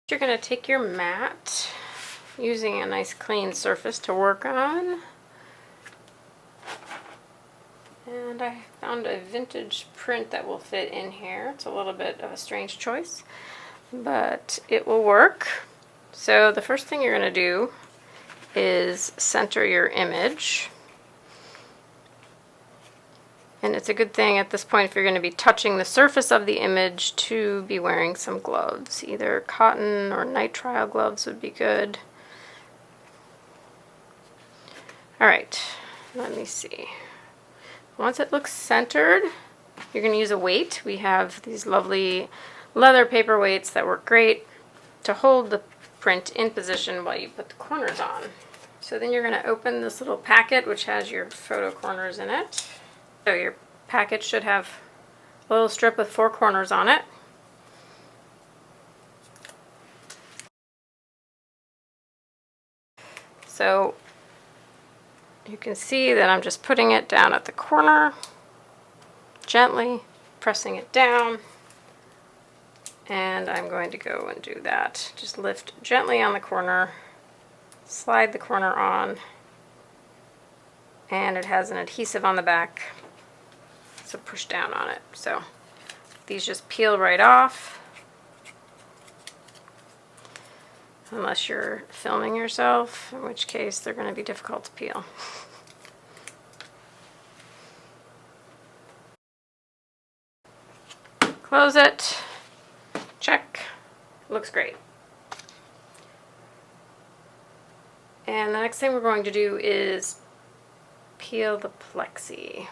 You're going to take your mat, using a nice clean surface to work on. And I found a vintage print that will fit in here. It's a little bit of a strange choice, but it will work. So the first thing you're going to do is center your image. And it's a good thing at this point, if you're going to be touching the surface of the image, to be wearing some gloves. Either cotton or nitrile gloves would be good. Alright, let me see. Once it looks centered, you're going to use a weight. We have these lovely leather paperweights that work great to hold the print in position while you put the corners on. So then you're going to open this little packet which has your photo corners in it. So your packet should have a little strip with 4 corners on it. So you can see that I'm just putting it down at the corner, gently pressing it down, and I'm going to go and do that. Just lift gently on the corner, slide the corner on, and it has an adhesive on the back, so push down on it. So these just peel right off, unless you're filming yourself, in which case they're going to be difficult to peel. Close it, check, looks great. And the next thing we're going to do is peel the plexi.